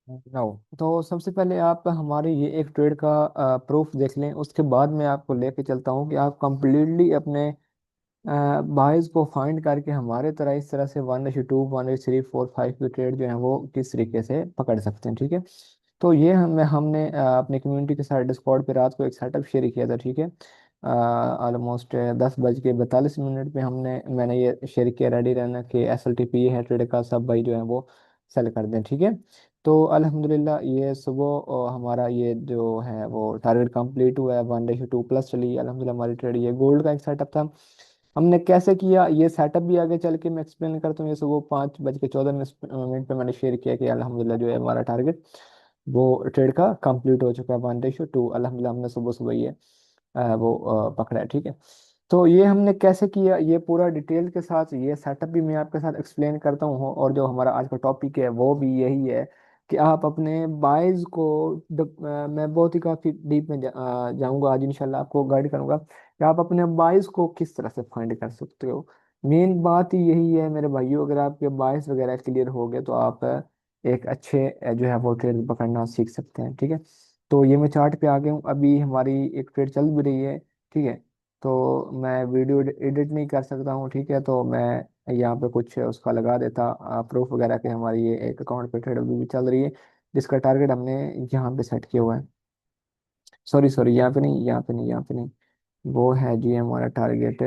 Now तो सबसे पहले आप हमारे ये एक ट्रेड का प्रूफ देख लें, उसके बाद मैं आपको लेके चलता हूँ कि आप कंप्लीटली अपने बाइस को फाइंड करके हमारे तरह इस तरह से 1:2 1:3 4 5 की ट्रेड जो है वो किस तरीके से पकड़ सकते हैं। ठीक है, तो ये हमने अपनी कम्युनिटी के साथ डिस्कॉर्ड पे रात को एक सेटअप शेयर किया था। ठीक है, ऑलमोस्ट 10:42 पे मैंने ये शेयर किया रेडी रहना कि SLTP ये है ट्रेड का, सब भाई जो है वो सेल कर दें। ठीक है, तो अल्हम्दुलिल्लाह ये सुबह हमारा ये जो है वो टारगेट कंप्लीट हुआ है, 1:2 प्लस चली अल्हम्दुलिल्लाह हमारी ट्रेड। ये गोल्ड का एक सेटअप था, हमने कैसे किया ये सेटअप भी आगे चल के मैं एक्सप्लेन करता हूँ। ये सुबह 5:14 पे मैंने शेयर किया कि अल्हम्दुलिल्लाह जो है हमारा टारगेट वो ट्रेड का कंप्लीट हो चुका है, 1:2 अल्हम्दुलिल्लाह हमने सुबह सुबह ये वो पकड़ा है। ठीक है, तो ये हमने कैसे किया ये पूरा डिटेल के साथ ये सेटअप भी मैं आपके साथ एक्सप्लेन करता हूँ। और जो हमारा आज का टॉपिक है वो भी यही है कि आप अपने बाइज को मैं बहुत ही काफ़ी डीप में जाऊंगा आज इंशाल्लाह, आपको गाइड करूंगा कि आप अपने बाइस को किस तरह से फाइंड कर सकते हो। मेन बात ही यही है मेरे भाइयों, अगर आपके बाइस वगैरह क्लियर हो गए तो आप एक अच्छे जो है वो ट्रेड पकड़ना सीख सकते हैं। ठीक है, तो ये मैं चार्ट पे आ गया हूँ, अभी हमारी एक ट्रेड चल भी रही है। ठीक है, तो मैं वीडियो एडिट नहीं कर सकता हूँ। ठीक है, तो मैं यहाँ पे कुछ उसका लगा देता प्रूफ वगैरह के हमारी ये एक अकाउंट पे ट्रेड अभी भी चल रही है, जिसका टारगेट हमने यहाँ पे सेट किया हुआ है। सॉरी सॉरी, यहाँ पे नहीं, यहाँ पे नहीं, यहाँ पे नहीं, वो है जी हमारा टारगेट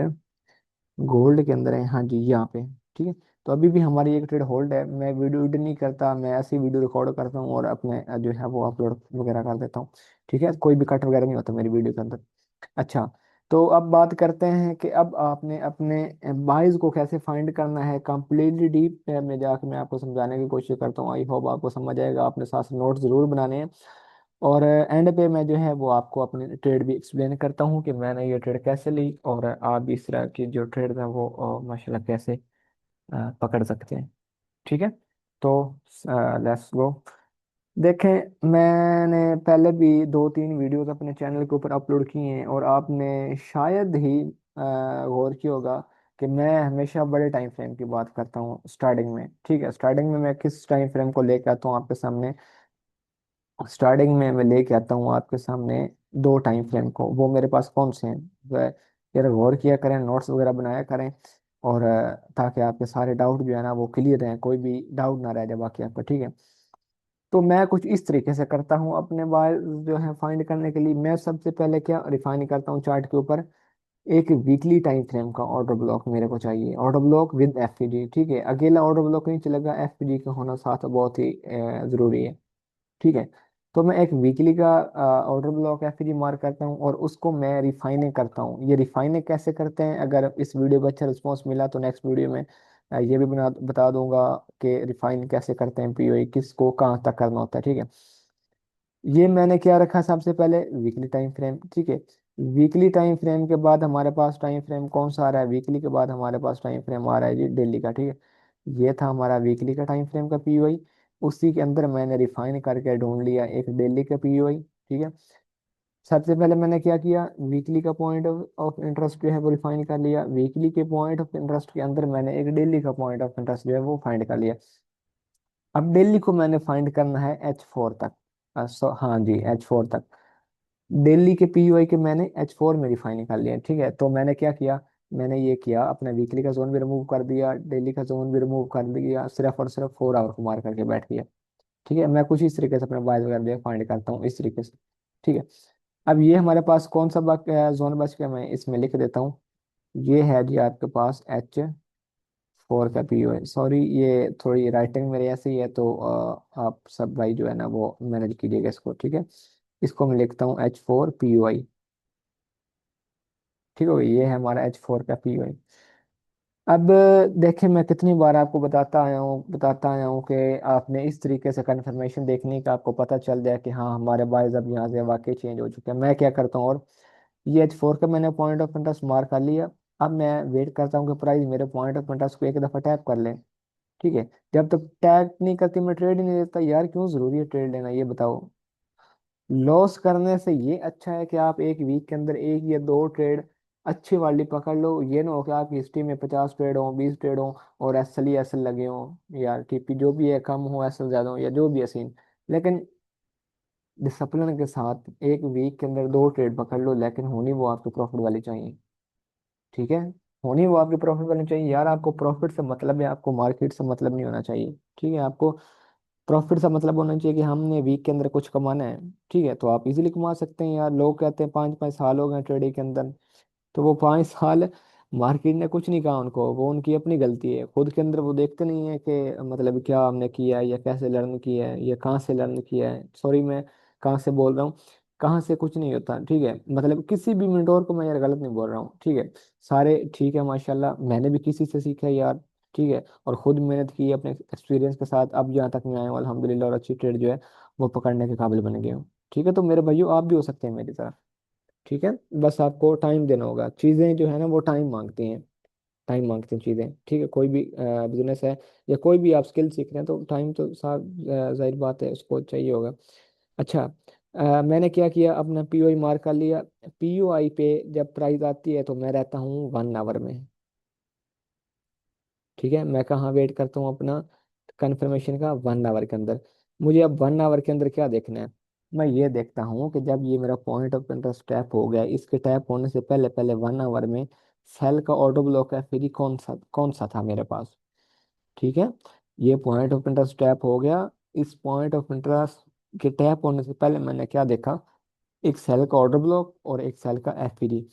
गोल्ड के अंदर है, हाँ जी यहाँ पे। ठीक है, तो अभी भी हमारी एक ट्रेड होल्ड है, मैं वीडियो एडिट नहीं करता, मैं ऐसे ही वीडियो रिकॉर्ड करता हूँ और अपने जो है वो अपलोड वगैरह कर देता हूँ। ठीक है, कोई भी कट वगैरह नहीं होता मेरी वीडियो के अंदर। अच्छा, तो अब बात करते हैं कि अब आपने अपने बाइज को कैसे फाइंड करना है, कंप्लीटली डीप में जाकर मैं आपको समझाने की कोशिश करता हूँ। आई होप आपको समझ आएगा, आपने साथ नोट जरूर बनाने हैं। और एंड पे मैं जो है वो आपको अपनी ट्रेड भी एक्सप्लेन करता हूँ कि मैंने ये ट्रेड कैसे ली, और आप भी इस तरह की जो ट्रेड है वो माशाल्लाह कैसे पकड़ सकते हैं। ठीक है, तो लेट्स गो। देखें, मैंने पहले भी 2-3 वीडियोस अपने चैनल के ऊपर अपलोड किए हैं और आपने शायद ही गौर किया होगा कि मैं हमेशा बड़े टाइम फ्रेम की बात करता हूँ स्टार्टिंग में। ठीक है, स्टार्टिंग में मैं किस टाइम फ्रेम को लेकर आता हूँ आपके सामने, स्टार्टिंग में मैं लेके आता हूँ आपके सामने दो टाइम फ्रेम को। वो मेरे पास कौन से हैं, वह जरा गौर किया करें, नोट्स वगैरह बनाया करें, और ताकि आपके सारे डाउट जो है ना वो क्लियर रहें, कोई भी डाउट ना रह जाए बाकी आपका। ठीक है, तो मैं कुछ इस तरीके से करता हूँ अपने बार जो है फाइंड करने के लिए। मैं सबसे पहले क्या रिफाइन करता हूँ चार्ट के ऊपर, एक वीकली टाइम फ्रेम का ऑर्डर ब्लॉक मेरे को चाहिए, ऑर्डर ब्लॉक विद एफपीजी। ठीक है, अकेला ऑर्डर ब्लॉक नहीं चलेगा, एफपीजी का होना साथ बहुत ही जरूरी है। ठीक है, तो मैं एक वीकली का ऑर्डर ब्लॉक एफपीजी मार्क करता हूँ और उसको मैं रिफाइनिंग करता हूँ। ये रिफाइनिंग कैसे करते हैं, अगर इस वीडियो को अच्छा रिस्पॉन्स मिला तो नेक्स्ट वीडियो में ये भी बता दूंगा कि रिफाइन कैसे करते हैं, पीओई किसको कहाँ तक करना होता है। ठीक है, ये मैंने क्या रखा सबसे पहले वीकली टाइम फ्रेम। ठीक है, वीकली टाइम फ्रेम के बाद हमारे पास टाइम फ्रेम कौन सा आ रहा है, वीकली के बाद हमारे पास टाइम फ्रेम आ रहा है जी डेली का। ठीक है, ये था हमारा वीकली का टाइम फ्रेम का पीओई, उसी के अंदर मैंने रिफाइन करके ढूंढ लिया एक डेली का पीओई। ठीक है, सबसे पहले मैंने क्या किया, वीकली का पॉइंट ऑफ इंटरेस्ट जो है वो रिफाइन कर लिया, वीकली के पॉइंट ऑफ इंटरेस्ट के अंदर मैंने एक डेली का पॉइंट ऑफ इंटरेस्ट जो है वो फाइंड कर लिया। अब दिल्ली को मैंने फाइंड करना है H4 तक। हाँ जी, H4 तक दिल्ली के पीयूआई के मैंने H4 में रिफाइन निकाल लिया। ठीक है, तो मैंने क्या किया, मैंने ये किया अपना वीकली का जोन भी रिमूव कर दिया, डेली का जोन भी रिमूव कर दिया, सिर्फ और सिर्फ 4 आवर को मार करके बैठ गया। ठीक है, मैं कुछ इस तरीके से अपने बाइज वगैरह फाइंड करता हूँ इस तरीके से। ठीक है, अब ये हमारे पास कौन सा जोन बच गया, मैं इसमें लिख देता हूँ। ये है जी आपके पास H4 का पीओ। सॉरी, ये थोड़ी राइटिंग मेरी ऐसी है, तो आप सब भाई जो है ना वो मैनेज कीजिएगा इसको। ठीक है, इसको मैं लिखता हूँ H4 POI। ठीक हो गई, ये है हमारा H4 का पीओई। अब देखें, मैं कितनी बार आपको बताता आया हूँ कि आपने इस तरीके से कंफर्मेशन देखने का आपको पता चल जाए कि हाँ हमारे बाइस अब यहाँ से वाकई चेंज हो चुके हैं। मैं क्या करता हूँ, और ये H4 का मैंने पॉइंट ऑफ इंटरेस्ट मार्क कर लिया। अब मैं वेट करता हूँ कि प्राइस मेरे पॉइंट ऑफ इंटरेस्ट को एक दफ़ा टैप कर ले। ठीक है, जब तक टैप नहीं करती मैं ट्रेड ही नहीं लेता। यार क्यों जरूरी है ट्रेड लेना, ये बताओ। लॉस करने से ये अच्छा है कि आप एक वीक के अंदर एक या दो ट्रेड अच्छी वाली पकड़ लो। ये ना हो कि आपकी हिस्ट्री में 50 ट्रेड हो, 20 ट्रेड हो और एस एल ही एस एल लगे हो, या टीपी जो भी है कम हो, एस एल ज्यादा हो, या जो भी है सीन। लेकिन डिसिप्लिन के साथ एक वीक के अंदर दो ट्रेड पकड़ लो, लेकिन होनी वो आपको प्रॉफिट वाली चाहिए। ठीक है, होनी वो आपकी प्रॉफिट वाली चाहिए यार। आपको प्रॉफिट से मतलब है, आपको मार्केट से मतलब नहीं होना चाहिए। ठीक है, आपको प्रॉफिट से मतलब होना चाहिए कि हमने वीक के अंदर कुछ कमाना है। ठीक है, तो आप इजीली कमा सकते हैं यार। लोग कहते हैं 5 5 साल हो गए ट्रेडिंग के अंदर, तो वो 5 साल मार्केट ने कुछ नहीं कहा उनको, वो उनकी अपनी गलती है खुद के अंदर। वो देखते नहीं है कि मतलब क्या हमने किया है या कैसे लर्न किया है या कहाँ से लर्न किया है। सॉरी, मैं कहाँ से बोल रहा हूँ, कहाँ से कुछ नहीं होता। ठीक है, मतलब किसी भी मेंटोर को मैं यार गलत नहीं बोल रहा हूँ। ठीक है, सारे ठीक है माशाल्लाह, मैंने भी किसी से सीखा है यार। ठीक है, और खुद मेहनत की है अपने एक्सपीरियंस के साथ, अब यहाँ तक मैं आया हूँ अल्हम्दुलिल्लाह, और अच्छी ट्रेड जो है वो पकड़ने के काबिल बन गया हूँ। ठीक है, तो मेरे भाइयों आप भी हो सकते हैं मेरी तरह। ठीक है, बस आपको टाइम देना होगा। चीज़ें जो है ना वो टाइम मांगती हैं, टाइम मांगती हैं चीज़ें। ठीक है, कोई भी बिजनेस है या कोई भी आप स्किल सीख रहे हैं, तो टाइम तो साफ जाहिर बात है उसको चाहिए होगा। अच्छा, मैंने क्या किया, अपना पीओआई मार्क कर लिया। पीओआई पे जब प्राइस आती है तो मैं रहता हूँ 1 आवर में। ठीक है, मैं कहाँ वेट करता हूँ अपना कंफर्मेशन का, 1 आवर के अंदर। मुझे अब 1 आवर के अंदर क्या देखना है, मैं ये देखता हूँ कि जब ये मेरा पॉइंट ऑफ इंटरेस्ट टैप हो गया, इसके टैप होने से पहले पहले 1 आवर में सेल का ऑर्डर ब्लॉक है फ्री कौन सा था मेरे पास। ठीक है, ये पॉइंट ऑफ इंटरेस्ट टैप हो गया। इस पॉइंट ऑफ इंटरेस्ट के टैप होने से पहले मैंने क्या देखा, एक सेल का ऑर्डर ब्लॉक और एक सेल का एफपीडी।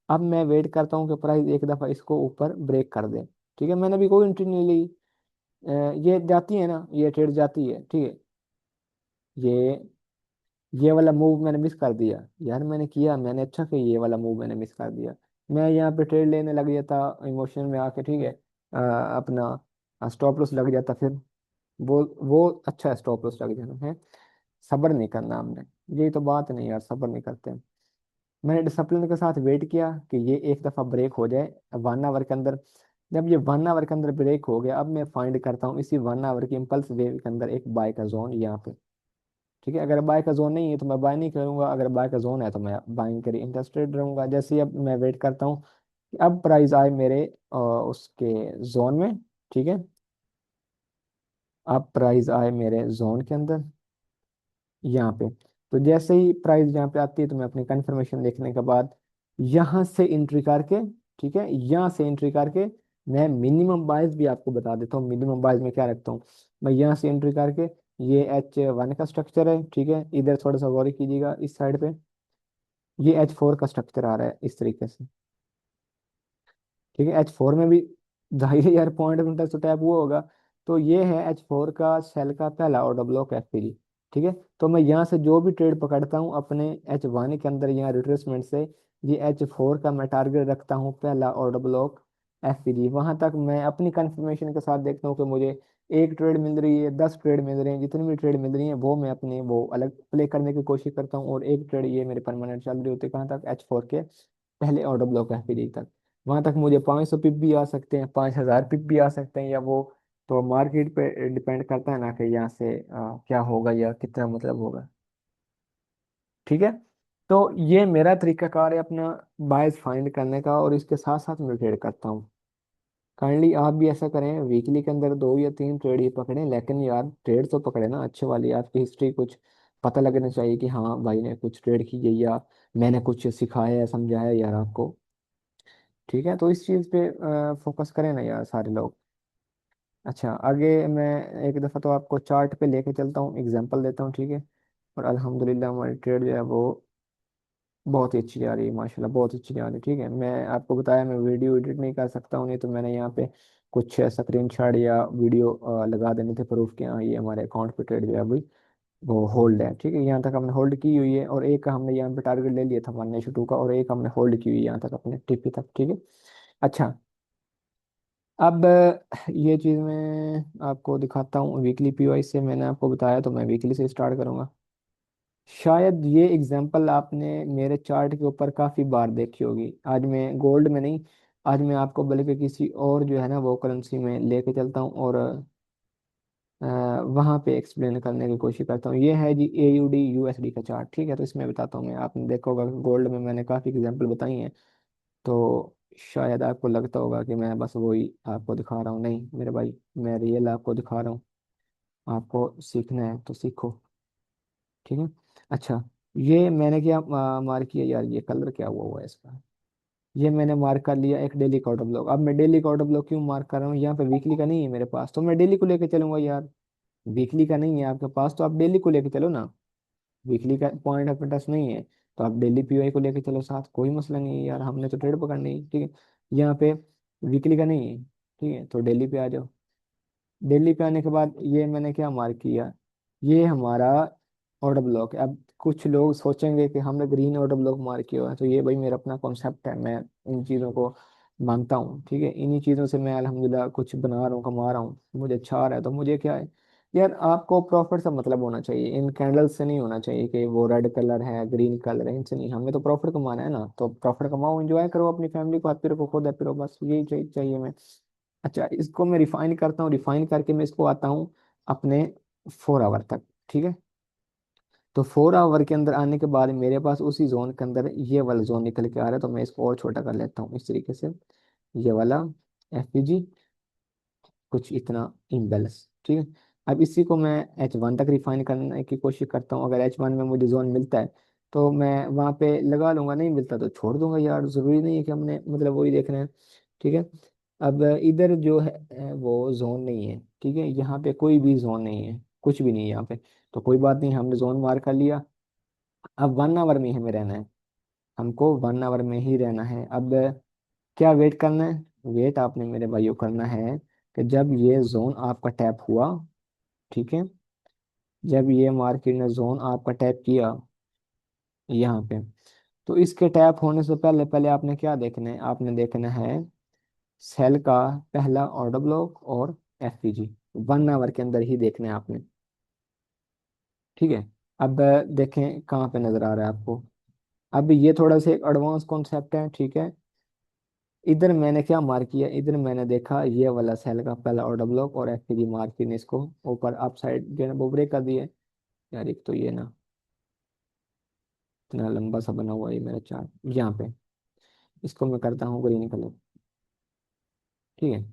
अब मैं वेट करता हूँ कि प्राइस एक दफा इसको ऊपर ब्रेक कर दे। ठीक है, मैंने भी कोई एंट्री नहीं ली। ये जाती है ना, ये ट्रेड जाती है। ठीक है, ये ये वाला मूव मैंने मिस कर दिया यार। मैंने किया, मैंने अच्छा कि ये वाला मूव मैंने मिस कर दिया। मैं यहाँ पे ट्रेड लेने लग जाता इमोशन में आके। ठीक है, अपना स्टॉप लॉस लग जाता फिर। वो अच्छा स्टॉप लॉस लग जाना है, सब्र नहीं करना हमने। यही तो बात नहीं यार, सब्र नहीं करते। मैंने डिसिप्लिन के साथ वेट किया कि ये एक दफ़ा ब्रेक हो जाए 1 आवर के अंदर। जब ये 1 आवर के अंदर ब्रेक हो गया, अब मैं फाइंड करता हूँ इसी 1 आवर की इम्पल्स वेव के अंदर एक बाय का जोन यहाँ पे। ठीक है, अगर बाय का जोन नहीं है तो मैं बाय नहीं करूंगा, अगर बाय का जोन है तो मैं बाइंग के लिए इंटरेस्टेड रहूंगा। जैसे ही अब मैं वेट करता हूँ कि अब प्राइस आए मेरे उसके जोन में। ठीक है, अब प्राइस आए मेरे जोन के अंदर यहाँ पे। तो जैसे ही प्राइस यहाँ पे आती है तो मैं अपनी कंफर्मेशन देखने के बाद यहाँ से एंट्री करके, ठीक है, यहाँ से एंट्री करके मैं मिनिमम बाइस भी आपको बता देता हूँ। मिनिमम बाइस में क्या रखता हूँ, मैं यहाँ से एंट्री करके, ये H1 का स्ट्रक्चर है। ठीक है, इधर थोड़ा सा गौर कीजिएगा इस साइड पे, ये H4 का स्ट्रक्चर आ रहा है इस तरीके से। ठीक है, H4 में भी 2,500 पॉइंट मिनट तो टैप हुआ होगा। तो ये है H4 का सेल का पहला ऑर्डर ब्लॉक एफपीडी। ठीक है, तो मैं यहाँ से जो भी ट्रेड पकड़ता हूँ अपने H1 के अंदर यहाँ रिट्रेसमेंट से, ये H4 का मैं टारगेट रखता हूँ पहला ऑर्डर ब्लॉक एफपीडी। वहां तक मैं अपनी कंफर्मेशन के साथ देखता हूँ कि मुझे एक ट्रेड मिल रही है, 10 ट्रेड मिल रहे हैं, जितनी भी ट्रेड मिल रही है वो मैं अपने वो अलग प्ले करने की कोशिश करता हूँ, और एक ट्रेड ये मेरे परमानेंट चल रही होती है कहाँ तक, H4 के पहले ऑर्डर ब्लॉक एफपीडी तक। वहां तक मुझे 500 पिप भी आ सकते हैं, 5,000 पिप भी आ सकते हैं, या वो तो मार्केट पे डिपेंड करता है ना कि यहाँ से क्या होगा या कितना मतलब होगा। ठीक है, तो ये मेरा तरीकाकार है अपना बायस फाइंड करने का, और इसके साथ साथ मैं ट्रेड करता हूँ। काइंडली आप भी ऐसा करें, वीकली के अंदर 2 या 3 ट्रेड ही पकड़ें, लेकिन यार ट्रेड तो पकड़े ना अच्छे वाली, आपकी हिस्ट्री कुछ पता लगना चाहिए कि हाँ भाई ने कुछ ट्रेड की है, या मैंने कुछ सिखाया है समझाया है यार आपको। ठीक है, तो इस चीज़ पे फोकस करें ना यार सारे लोग। अच्छा, आगे मैं एक दफ़ा तो आपको चार्ट पे लेके चलता हूँ, एग्जांपल देता हूँ। ठीक है, और अल्हम्दुलिल्लाह हमारी ट्रेड जो है वो बहुत ही अच्छी जा रही है माशाल्लाह, बहुत अच्छी जा रही है। ठीक है, मैं आपको बताया मैं वीडियो एडिट नहीं कर सकता हूँ, नहीं तो मैंने यहाँ पे कुछ स्क्रीनशॉट या वीडियो लगा देने थे प्रूफ के, हाँ ये हमारे अकाउंट पे ट्रेड जो है अभी वो होल्ड है। ठीक है, यहाँ तक हमने होल्ड की हुई है, और एक हमने यहाँ पे टारगेट ले लिया था 1:2 का, और एक हमने होल्ड की हुई है यहाँ तक अपने टिपी तक। ठीक है, अच्छा, अब ये चीज़ मैं आपको दिखाता हूँ वीकली पीवाई से। मैंने आपको बताया तो मैं वीकली से स्टार्ट करूँगा। शायद ये एग्जांपल आपने मेरे चार्ट के ऊपर काफ़ी बार देखी होगी। आज मैं गोल्ड में नहीं, आज मैं आपको बल्कि किसी और जो है ना वो करेंसी में लेके चलता हूँ, और वहाँ पे एक्सप्लेन करने की कोशिश करता हूँ। ये है जी AUD USD का चार्ट। ठीक है, तो इसमें बताता हूँ मैं, आपने देखा होगा गोल्ड में मैंने काफ़ी एग्जांपल बताई हैं, तो शायद आपको लगता होगा कि मैं बस वही आपको दिखा रहा हूँ। नहीं मेरे भाई, मैं रियल आपको दिखा रहा हूँ। आपको सीखना है तो सीखो। ठीक है। अच्छा, ये मैंने क्या मार्क किया यार, ये कलर क्या हुआ है इसका, ये मैंने मार्क कर लिया एक डेली का ऑर्डर ब्लॉक। अब मैं डेली का ऑर्डर ब्लॉक क्यों मार्क कर रहा हूँ, यहाँ पे वीकली का नहीं है मेरे पास, तो मैं डेली को लेके चलूंगा यार। वीकली का नहीं है आपके पास तो आप डेली को लेके चलो ना, वीकली का पॉइंट ऑफ इंटरेस्ट नहीं है तो आप डेली पीओआई को लेके चलो साथ, कोई मसला नहीं है यार, हमने तो ट्रेड पकड़नी है, ठीक है। यहाँ पे वीकली का नहीं है, ठीक है, तो डेली पे आ जाओ। दिल्ली पे आने के बाद ये मैंने क्या मार्क किया, ये हमारा ऑर्डर ब्लॉक है। अब कुछ लोग सोचेंगे कि हमने ग्रीन ऑर्डर ब्लॉक मार्क किया हुआ है, तो ये भाई मेरा अपना कॉन्सेप्ट है, मैं इन चीज़ों को मानता हूँ, ठीक है। इन्हीं चीज़ों से मैं अल्हम्दुलिल्लाह कुछ बना रहा हूँ, कमा रहा हूँ, मुझे अच्छा आ रहा है, तो मुझे क्या है यार, आपको प्रॉफिट से मतलब होना चाहिए, इन कैंडल्स से नहीं होना चाहिए कि वो रेड कलर है ग्रीन कलर है, इनसे नहीं, हमें तो प्रॉफिट कमाना है ना, तो प्रॉफिट कमाओ, एंजॉय करो, अपनी फैमिली को हैप्पी रखो, खुद हैप्पी रहो, बस यही चाहिए मैं। अच्छा, इसको मैं रिफाइन करता हूँ, रिफाइन करके मैं इसको आता हूँ अपने 4 आवर तक, ठीक है। तो 4 आवर के अंदर आने के बाद मेरे पास उसी जोन के अंदर ये वाला जोन निकल के आ रहा है, तो मैं इसको और छोटा कर लेता हूँ इस तरीके से, ये वाला एफ कुछ इतना इम्बेलस, ठीक है। अब इसी को मैं H1 तक रिफाइन करने की कोशिश करता हूँ, अगर H1 में मुझे जोन मिलता है तो मैं वहाँ पे लगा लूंगा, नहीं मिलता तो छोड़ दूंगा यार, जरूरी नहीं है कि हमने मतलब वही देखना है, ठीक है। अब इधर जो है वो जोन नहीं है, ठीक है, यहाँ पे कोई भी जोन नहीं है, कुछ भी नहीं है यहाँ पे, तो कोई बात नहीं, हमने जोन मार कर लिया। अब 1 आवर में ही हमें रहना है, हमको 1 आवर में ही रहना है। अब क्या वेट करना है, वेट आपने मेरे भाइयों करना है कि जब ये जोन आपका टैप हुआ, ठीक है, जब ये मार्केट ने जोन आपका टैप किया यहाँ पे, तो इसके टैप होने से पहले पहले आपने क्या देखना है, आपने देखना है सेल का पहला ऑर्डर ब्लॉक और एफपीजी, 1 आवर के अंदर ही देखना है आपने, ठीक है। अब देखें कहाँ पे नजर आ रहा है आपको, अब ये थोड़ा सा एक एडवांस कॉन्सेप्ट है, ठीक है। इधर मैंने क्या मार्क किया, इधर मैंने देखा ये वाला सेल का पहला ऑर्डर ब्लॉक और एफपीजी मार्क ने इसको ऊपर अप साइड जो है ना वो ब्रेक कर दिए। यार एक तो ये ना इतना लंबा सा बना हुआ है ये मेरा चार्ट, यहाँ पे इसको मैं करता हूँ ग्रीन कलर, ठीक है,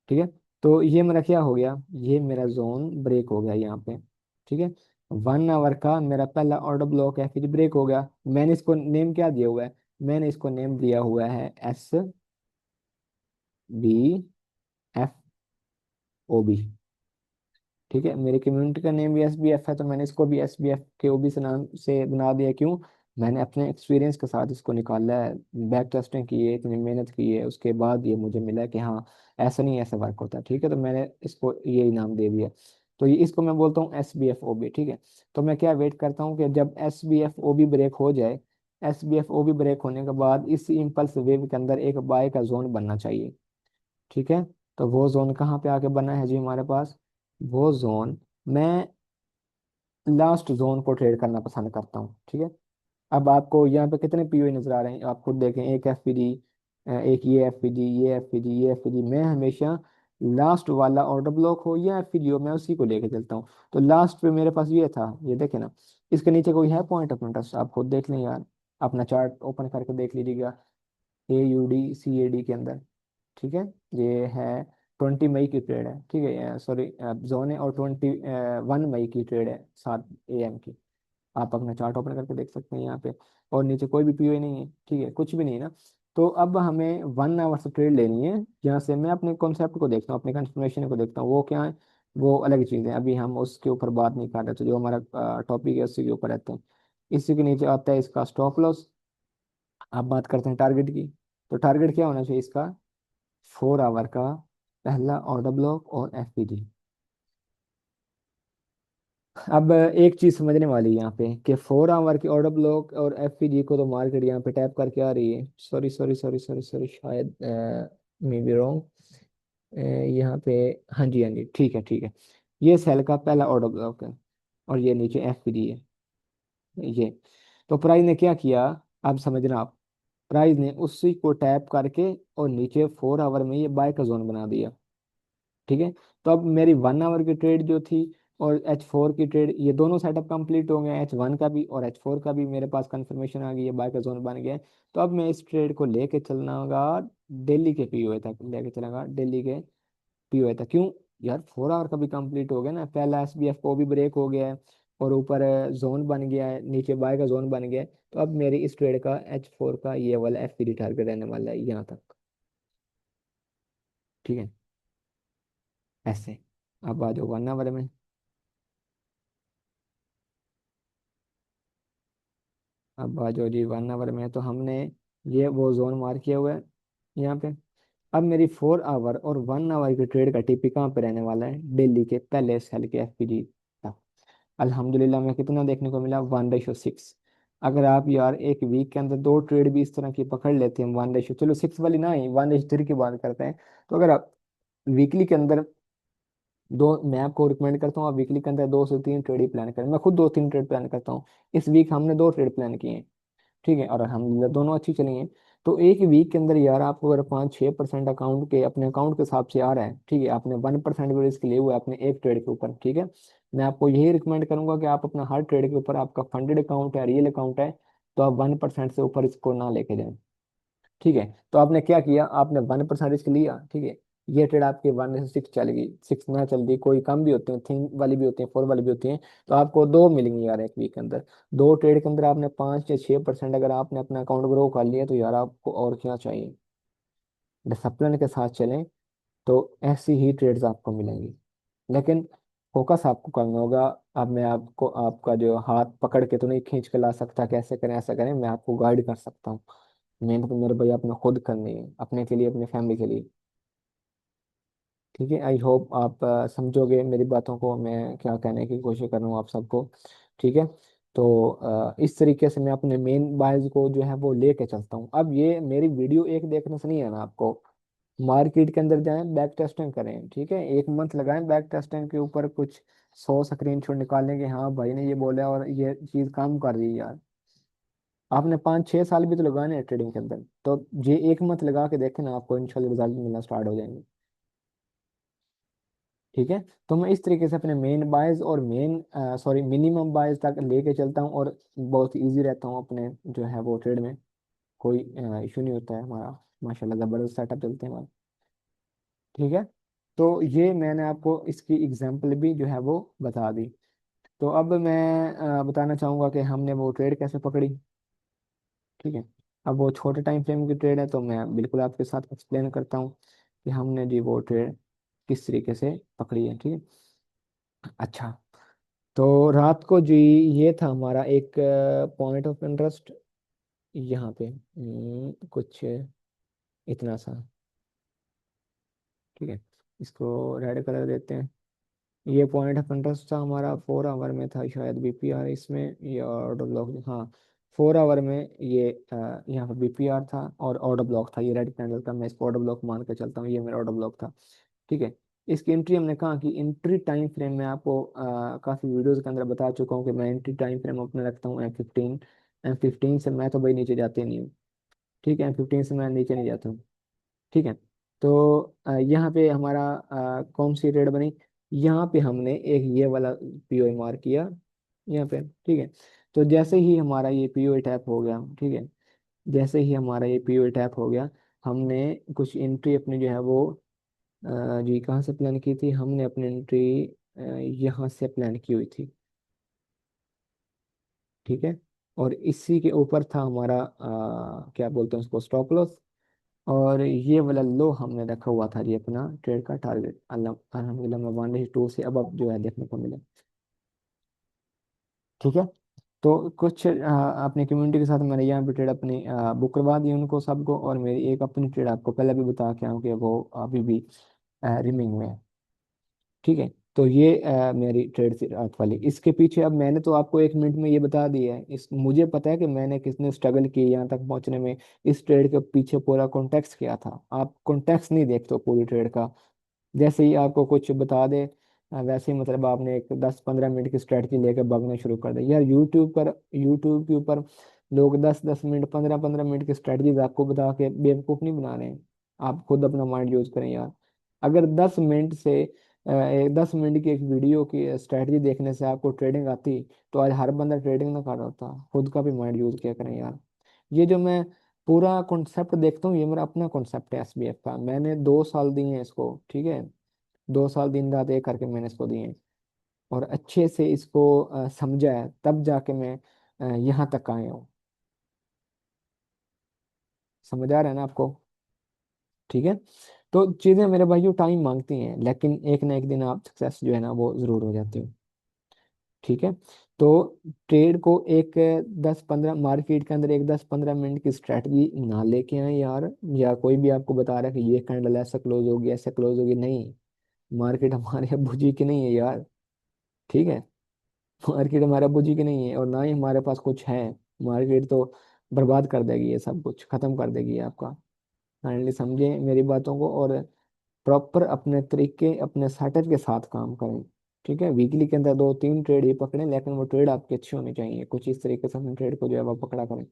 ठीक है। तो ये मेरा क्या हो गया, ये मेरा जोन ब्रेक हो गया यहाँ पे, ठीक है। 1 आवर का मेरा पहला ऑर्डर ब्लॉक है, फिर ब्रेक हो गया, मैंने इसको नेम क्या दिया हुआ है, मैंने इसको नेम दिया हुआ है SBFOB, ठीक है। मेरी कम्युनिटी का नेम भी SBF है, तो मैंने इसको भी SBF के ओबी से नाम से बना दिया, क्यों, मैंने अपने एक्सपीरियंस के साथ इसको निकाला है, बैक टेस्टिंग की है, इतनी मेहनत की है, उसके बाद ये मुझे मिला कि हाँ ऐसा नहीं ऐसा वर्क होता है, ठीक है, तो मैंने इसको यही नाम दे दिया। तो ये इसको मैं बोलता हूँ SBFOB, ठीक है। तो मैं क्या वेट करता हूँ कि जब SBFOB ब्रेक हो जाए, SBFOB ब्रेक होने के बाद इस इम्पल्स वेव के अंदर एक बाय का जोन बनना चाहिए, ठीक है। तो वो जोन कहाँ पे आके बना है जी हमारे पास, वो जोन मैं लास्ट जोन को ट्रेड करना पसंद करता हूँ, ठीक है। अब आपको यहाँ पे कितने पीओ नजर आ रहे हैं, आप खुद देखें, एक एफपीडी, एक ये एफपीडी, ये एफपीडी, ये एफपीडी, मैं हमेशा लास्ट वाला ऑर्डर ब्लॉक हो या एफपीडी हो मैं उसी को लेके चलता हूँ। तो लास्ट पे मेरे पास ये था, ये देखे ना, इसके नीचे कोई है पॉइंट ऑफ इंटरेस्ट, आप खुद देख लें यार, अपना चार्ट ओपन करके देख लीजिएगा, AUD CAD के अंदर, ठीक है। ये है 20 मई की ट्रेड है, ठीक है, सॉरी जोन है, और 21 मई की ट्रेड है 7 AM की, आप अपना चार्ट ओपन करके देख सकते हैं यहाँ पे, और नीचे कोई भी पीओ नहीं है, ठीक है, कुछ भी नहीं है ना। तो अब हमें 1 आवर से ट्रेड लेनी है, जहाँ से मैं अपने कॉन्सेप्ट को देखता हूँ, अपने कंफर्मेशन को देखता हूँ, वो क्या है, वो अलग चीज़ है, अभी हम उसके ऊपर बात नहीं कर रहे, तो जो हमारा टॉपिक है उसी के ऊपर रहते हैं। इसी के नीचे आता है इसका स्टॉप लॉस। आप बात करते हैं टारगेट की, तो टारगेट क्या होना चाहिए इसका, 4 आवर का पहला ऑर्डर ब्लॉक और एफपीजी। अब एक चीज समझने वाली है यहाँ पे कि 4 आवर की ऑर्डर ब्लॉक और एफपीजी को तो मार्केट यहाँ पे टैप करके आ रही है, sorry sorry sorry sorry sorry, शायद मे बी रॉन्ग, यहाँ पे, हाँ जी हाँ जी, ठीक है ठीक है, ये सेल का पहला ऑर्डर ब्लॉक है और ये नीचे एफपीजी है, ये, तो प्राइस ने क्या किया, अब समझना आप, प्राइस ने उसी को टैप करके और नीचे 4 आवर में ये बाय का जोन बना दिया, ठीक है। तो अब मेरी 1 आवर की ट्रेड जो थी और H4 की ट्रेड, ये दोनों सेटअप कंप्लीट हो गए, H1 का भी और H4 का भी मेरे पास कंफर्मेशन आ गई है, बाय का जोन बन गया है। तो अब मैं इस ट्रेड को लेके चलना होगा दिल्ली के पीओए तक, लेके चलेगा दिल्ली के पीओए तक, क्यों यार, 4 आवर का भी कंप्लीट हो गया ना, पहला SBF को भी ब्रेक हो गया है, और ऊपर जोन बन गया है, नीचे बाय का जोन बन गया है। तो अब मेरी इस ट्रेड का H4 का ये वाला FPD टारगेट रहने वाला है यहाँ तक। ठीक है, ऐसे। अब आ जाओ 1 आवर में। अब आ जाओ जी 1 आवर में, तो हमने ये वो जोन मार्क किया हुआ है यहाँ पे। अब मेरी 4 आवर और 1 आवर की ट्रेड का टीपी कहाँ पे रहने वाला है, दिल्ली के पहले सेल के FPD का। अल्हम्दुलिल्लाह में कितना देखने को मिला, 1:6। अगर आप यार एक वीक के अंदर दो ट्रेड भी इस तरह की पकड़ लेते हैं, 1:6, चलो 6 वाली ना ही, 1:3 की बात करते हैं। तो अगर आप वीकली के अंदर दो, मैं आपको रिकमेंड करता हूँ आप वीकली के अंदर 2 से 3 ट्रेड ही प्लान करें। मैं खुद 2-3 ट्रेड प्लान करता हूँ। इस वीक हमने 2 ट्रेड प्लान किए हैं, ठीक है, और अल्हम्दुलिल्लाह दोनों अच्छी चली हैं। तो एक वीक के अंदर यार आपको अगर 5-6% अकाउंट के अपने अकाउंट के हिसाब से आ रहा है, ठीक है, आपने 1% भी रिस्क लिए हुए अपने एक ट्रेड के ऊपर, ठीक है। मैं आपको यही रिकमेंड करूंगा कि आप अपना हर ट्रेड के ऊपर, आपका फंडेड अकाउंट है, रियल अकाउंट है, तो आप 1% से ऊपर इसको ना लेके जाएं। ठीक है, तो आपने क्या किया, आपने 1% रिस्क लिया, ठीक है। ये ट्रेड आपकी 1:6 चल गई, 6 ना चल गई, कोई कम भी होते हैं, 3 वाली भी होती है, 4 वाली भी होती है। तो आपको दो मिलेंगी यार एक वीक के अंदर। दो ट्रेड के अंदर आपने 5 या 6% अगर आपने अपना अकाउंट ग्रो कर लिया, तो यार आपको और क्या चाहिए। डिसिप्लिन के साथ चलें तो ऐसी ही ट्रेड्स आपको मिलेंगी, लेकिन फोकस आपको करना होगा। अब मैं आपको आपका जो हाथ पकड़ के तो नहीं खींच के ला सकता, कैसे करें ऐसा करें, मैं आपको गाइड कर सकता हूँ। मेहनत तो मेरे भाई आपने खुद करनी है, अपने के लिए, अपनी फैमिली के लिए। ठीक है, आई होप आप समझोगे मेरी बातों को, मैं क्या कहने की कोशिश कर रहा हूँ आप सबको। ठीक है, तो इस तरीके से मैं अपने मेन बायर्स को जो है वो लेके चलता हूँ। अब ये मेरी वीडियो एक देखने से नहीं है ना, आपको मार्केट के अंदर जाएं, बैक टेस्टिंग करें, ठीक है, 1 मंथ लगाएं बैक टेस्टिंग के ऊपर, कुछ 100 स्क्रीनशॉट निकालने के, हाँ भाई ने ये बोला और ये चीज़ काम कर रही है यार। आपने 5-6 साल भी तो लगाने हैं ट्रेडिंग के अंदर, तो ये 1 मंथ लगा के देखें ना, आपको इंशाल्लाह रिजल्ट मिलना स्टार्ट हो जाएंगे। ठीक है, तो मैं इस तरीके से अपने मेन बायर्स और मेन सॉरी मिनिमम बायर्स तक लेके चलता हूँ, और बहुत इजी रहता हूँ अपने जो है वो ट्रेड में। कोई इशू नहीं होता है हमारा, माशाल्लाह ज़बरदस्त सेटअप चलते हैं हमारे। ठीक है, तो ये मैंने आपको इसकी एग्जांपल भी जो है वो बता दी। तो अब मैं बताना चाहूँगा कि हमने वो ट्रेड कैसे पकड़ी। ठीक है, अब वो छोटे टाइम फ्रेम की ट्रेड है, तो मैं बिल्कुल आपके साथ एक्सप्लेन करता हूँ कि हमने जी वो ट्रेड किस तरीके से पकड़ी है। ठीक है, अच्छा, तो रात को जी ये था हमारा एक पॉइंट ऑफ इंटरेस्ट यहाँ पे, कुछ इतना सा। ठीक है, इसको रेड कलर देते हैं। ये पॉइंट ऑफ इंटरेस्ट था हमारा, 4 आवर में था शायद BPR इसमें, या ऑर्डर ब्लॉक, हाँ 4 आवर में ये यहाँ पर BPR था और ऑर्डर ब्लॉक था, ये रेड कैंडल का, मैं इसको ऑर्डर ब्लॉक मान के चलता हूँ, ये मेरा ऑर्डर ब्लॉक था। ठीक है, इसकी एंट्री हमने कहा कि एंट्री टाइम फ्रेम में आपको काफ़ी वीडियोस के अंदर बता चुका हूँ कि मैं एंट्री टाइम फ्रेम अपने रखता हूँ M15। M15 से मैं तो भाई नीचे जाते नहीं हूँ। ठीक है, M15 से मैं नीचे नहीं जाता हूँ। ठीक है, तो यहाँ पे हमारा कौन सी रेड बनी, यहाँ पे हमने एक ये वाला POI मार्क किया यहाँ पे। ठीक है, तो जैसे ही हमारा ये POI टैप हो गया, ठीक है, जैसे ही हमारा ये POI टैप हो गया, हमने कुछ एंट्री अपनी जो है वो जी कहाँ से प्लान की थी, हमने अपनी एंट्री यहाँ से प्लान की हुई थी। ठीक है, और इसी के ऊपर था हमारा क्या बोलते हैं उसको, स्टॉप लॉस। और ये वाला लो हमने रखा हुआ था जी अपना ट्रेड का टारगेट, अल्लाह अल्हम्दुलिल्लाह में 1:2 से अब जो है देखने को मिला। ठीक है, तो कुछ अपनी कम्युनिटी के साथ मैंने यहाँ पे ट्रेड अपनी बुक करवा दी उनको सबको, और मेरी एक अपनी ट्रेड आपको पहले भी बता के आऊँ कि वो अभी भी रिमिंग में है। ठीक है, तो ये मेरी ट्रेड थी रात वाली। इसके पीछे अब मैंने तो आपको 1 मिनट में ये बता दिया है, इस मुझे पता है कि मैंने कितने स्ट्रगल किए यहाँ तक पहुंचने में। इस ट्रेड के पीछे पूरा कॉन्टेक्स्ट क्या था, आप कॉन्टेक्स्ट नहीं देखते हो पूरी ट्रेड का। जैसे ही आपको कुछ बता दे वैसे ही मतलब आपने एक 10-15 मिनट की स्ट्रेटजी लेकर भागना शुरू कर दे यार। यूट्यूब के ऊपर लोग 10-10 मिनट, 15-15 मिनट की स्ट्रेटजीज आपको बता के बेवकूफ़ नहीं बना रहे हैं। आप खुद अपना माइंड यूज करें यार। अगर 10 मिनट से 10 मिनट की एक वीडियो की स्ट्रेटजी देखने से आपको ट्रेडिंग आती, तो आज हर बंदा ट्रेडिंग ना कर रहा होता। खुद का भी माइंड यूज किया करें यार। ये जो मैं पूरा कॉन्सेप्ट देखता हूँ, ये मेरा अपना कॉन्सेप्ट है SBF का, मैंने 2 साल दिए हैं इसको। ठीक है, 2 साल दिन रात एक करके मैंने इसको दिए हैं। और अच्छे से इसको समझा है, तब जाके मैं यहाँ तक आया हूँ। समझ आ रहा है ना आपको? ठीक है। तो चीजें मेरे भाइयों टाइम मांगती हैं, लेकिन एक ना एक दिन आप सक्सेस जो है ना वो जरूर हो जाते हो। ठीक है। तो ट्रेड को एक 10-15 मार्केट के अंदर एक 10-15 मिनट की स्ट्रेटजी ना लेके आए यार, या कोई भी आपको बता रहा है कि ये कैंडल ऐसा क्लोज होगी ऐसा क्लोज होगी, नहीं। मार्केट हमारे अब्बू जी की नहीं है यार। ठीक है। मार्केट हमारे अब्बू जी की नहीं है, और ना ही हमारे पास कुछ है। मार्केट तो बर्बाद कर देगी, ये सब कुछ खत्म कर देगी ये आपका। काइंडली समझे मेरी बातों को, और प्रॉपर अपने तरीके अपने सेटअप के साथ काम करें। ठीक है। वीकली के अंदर 2-3 ट्रेड ही पकड़ें, लेकिन वो ट्रेड आपकी अच्छी होनी चाहिए, कुछ इस तरीके से अपने ट्रेड को जो है वो पकड़ा करें।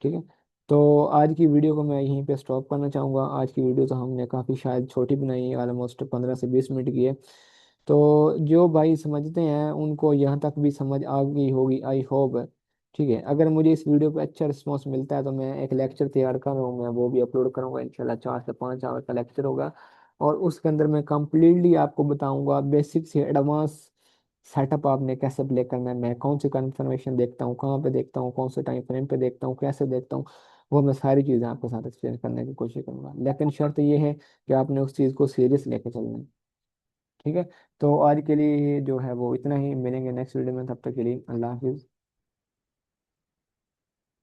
ठीक है। तो आज की वीडियो को मैं यहीं पे स्टॉप करना चाहूँगा। आज की वीडियो तो हमने काफ़ी शायद छोटी बनाई है, ऑलमोस्ट 15 से 20 मिनट की है। तो जो भाई समझते हैं उनको यहाँ तक भी समझ आ गई होगी, आई होप। ठीक है। अगर मुझे इस वीडियो पे अच्छा रिस्पॉन्स मिलता है तो मैं एक लेक्चर तैयार कर रहा हूँ, मैं वो भी अपलोड करूँगा इंशाल्लाह। 4 से 5 आवर का लेक्चर होगा, और उसके अंदर मैं कम्प्लीटली आपको बताऊंगा बेसिक से एडवांस सेटअप आपने कैसे प्ले करना है, मैं कौन सी कंफर्मेशन देखता हूँ, कहाँ पे देखता हूँ, कौन से टाइम फ्रेम पे देखता हूँ, कैसे देखता हूँ। वो मैं सारी चीज़ें आपके साथ एक्सप्लेन करने की कोशिश करूंगा, लेकिन शर्त ये है कि आपने उस चीज़ को सीरियस लेके चलना है। ठीक है। तो आज के लिए जो है वो इतना ही, मिलेंगे नेक्स्ट वीडियो में, तब तक के लिए अल्लाह हाफिज़।